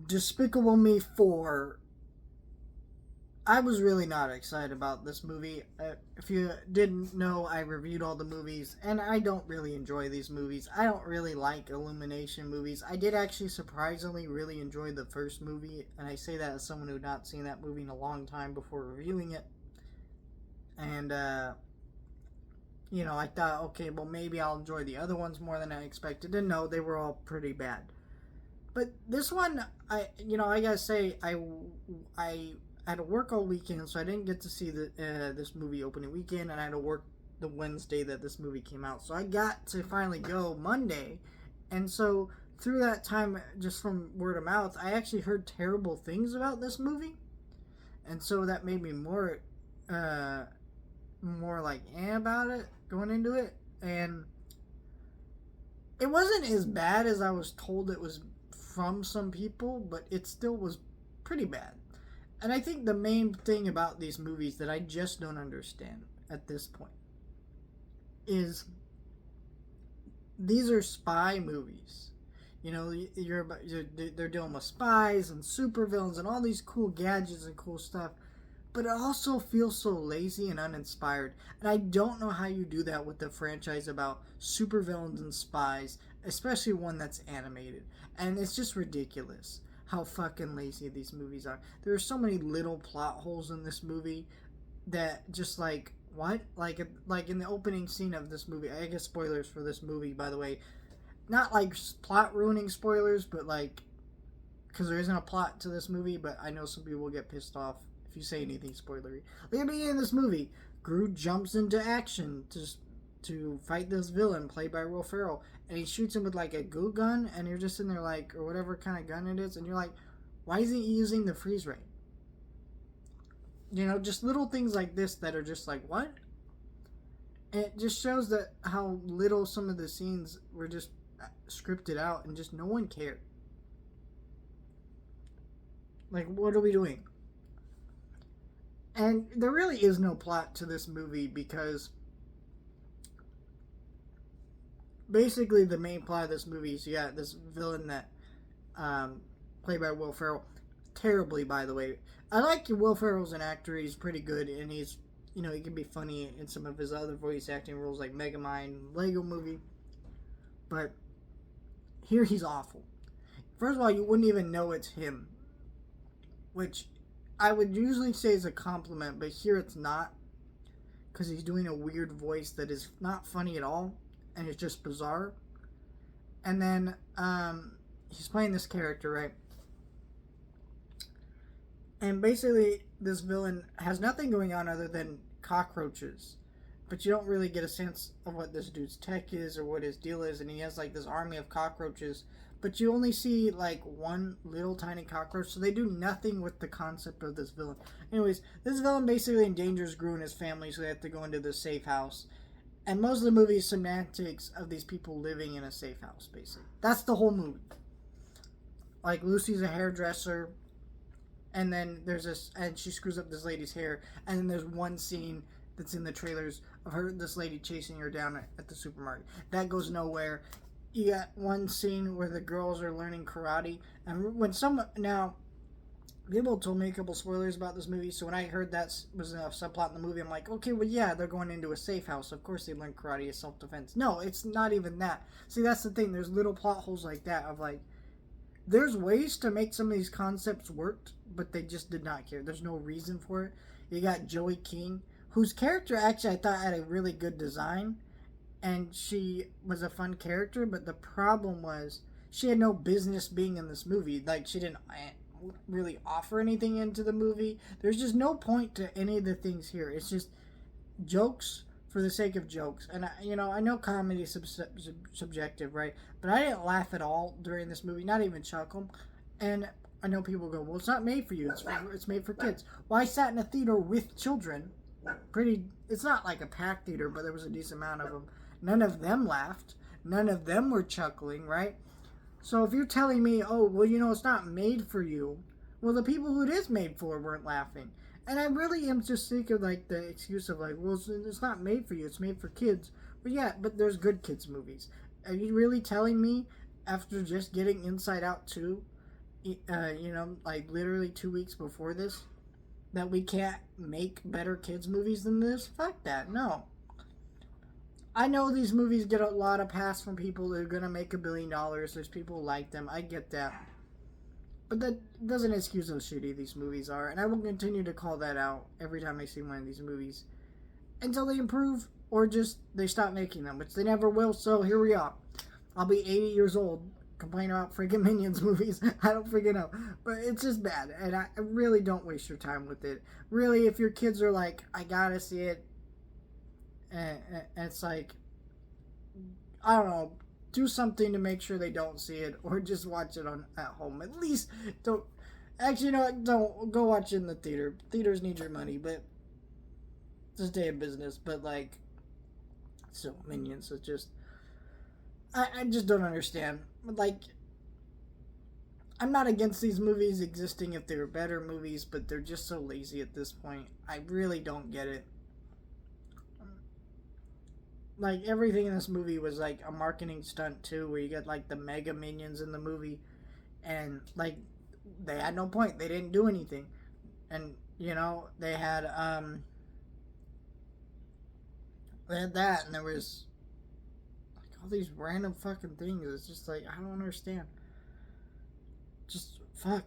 Despicable Me 4. I was really not excited about this movie. If you didn't know, I reviewed all the movies, and I don't really enjoy these movies. I don't really like Illumination movies. I did actually surprisingly really enjoy the first movie, and I say that as someone who had not seen that movie in a long time before reviewing it. And, I thought, okay, well, maybe I'll enjoy the other ones more than I expected. And no, they were all pretty bad. But this one, I gotta say, I had to work all weekend, so I didn't get to see this movie opening weekend, and I had to work the Wednesday that this movie came out. So I got to finally go Monday, and so through that time, just from word of mouth, I actually heard terrible things about this movie, and so that made me uh, more like about it going into it, and it wasn't as bad as I was told it was from some people, but it still was pretty bad. And I think the main thing about these movies that I just don't understand at this point is these are spy movies. They're dealing with spies and supervillains and all these cool gadgets and cool stuff, but it also feels so lazy and uninspired. And I don't know how you do that with a franchise about supervillains and spies, especially one that's animated. And it's just ridiculous how fucking lazy these movies are. There are so many little plot holes in this movie that just like what like in the opening scene of this movie. I guess spoilers for this movie, by the way. Not like plot ruining spoilers, but like because there isn't a plot to this movie. But I know some people will get pissed off if you say anything spoilery. Like at the beginning of this movie, Groot jumps into action to fight this villain played by Will Ferrell, and he shoots him with like a goo gun, and you're just in there like, or whatever kind of gun it is, and you're like, why isn't he using the freeze ray? Just little things like this that are just like, what? And it just shows that how little some of the scenes were just scripted out, and just no one cared. Like, what are we doing? And there really is no plot to this movie because basically the main plot of this movie is you got this villain that played by Will Ferrell, terribly by the way. I like Will Ferrell as an actor. He's pretty good, and he's he can be funny in some of his other voice acting roles like Megamind, Lego Movie. But here he's awful. First of all, you wouldn't even know it's him, which I would usually say is a compliment, but here it's not, because he's doing a weird voice that is not funny at all, and it's just bizarre. And then he's playing this character, right? And basically, this villain has nothing going on other than cockroaches. But you don't really get a sense of what this dude's tech is or what his deal is. And he has like this army of cockroaches. But you only see like one little tiny cockroach. So they do nothing with the concept of this villain. Anyways, this villain basically endangers Gru and his family. So they have to go into this safe house. And most of the movie is semantics of these people living in a safe house, basically. That's the whole movie. Like Lucy's a hairdresser, and then there's this, and she screws up this lady's hair, and then there's one scene that's in the trailers of this lady chasing her down at the supermarket. That goes nowhere. You got one scene where the girls are learning karate, and when now people told me a couple spoilers about this movie, so when I heard that was a subplot in the movie, I'm like, okay, well, yeah, they're going into a safe house. Of course they learn karate as self-defense. No, it's not even that. See, that's the thing. There's little plot holes like that of like, there's ways to make some of these concepts work, but they just did not care. There's no reason for it. You got Joey King, whose character actually I thought had a really good design, and she was a fun character, but the problem was she had no business being in this movie. Like, she didn't really offer anything into the movie. There's just no point to any of the things here. It's just jokes for the sake of jokes. And I know comedy is subjective, right? But I didn't laugh at all during this movie, not even chuckle. And I know people go, well, it's not made for you. It's made for kids. Well, I sat in a theater with children. It's not like a packed theater, but there was a decent amount of them. None of them laughed. None of them were chuckling, right? So if you're telling me, oh, well, it's not made for you, well, the people who it is made for weren't laughing. And I really am just sick of like the excuse of like, well, it's not made for you, it's made for kids. But yeah, but there's good kids movies. Are you really telling me after just getting Inside Out 2 like literally 2 weeks before this, that we can't make better kids movies than this. Fuck that. No. I know these movies get a lot of pass from people that are gonna make $1 billion. There's people who like them. I get that. But that doesn't excuse how shitty these movies are, and I will continue to call that out every time I see one of these movies until they improve or just they stop making them, which they never will. So here we are. I'll be 80 years old complaining about freaking Minions movies. I don't freaking know, but it's just bad, and I really don't waste your time with it. Really, if your kids are like, I gotta see it, and it's like, I don't know, do something to make sure they don't see it, or just watch it on at home. At least don't. Actually, you know what? Don't go watch it in the theater. Theaters need your money, but it's a day of business. But like, so Minions. It's just I just don't understand. Like, I'm not against these movies existing if they were better movies, but they're just so lazy at this point. I really don't get it. Like, everything in this movie was like a marketing stunt too, where you get like the mega minions in the movie, and like they had no point. They didn't do anything, and they had that, and there was like all these random fucking things. It's just like I don't understand. Just fuck.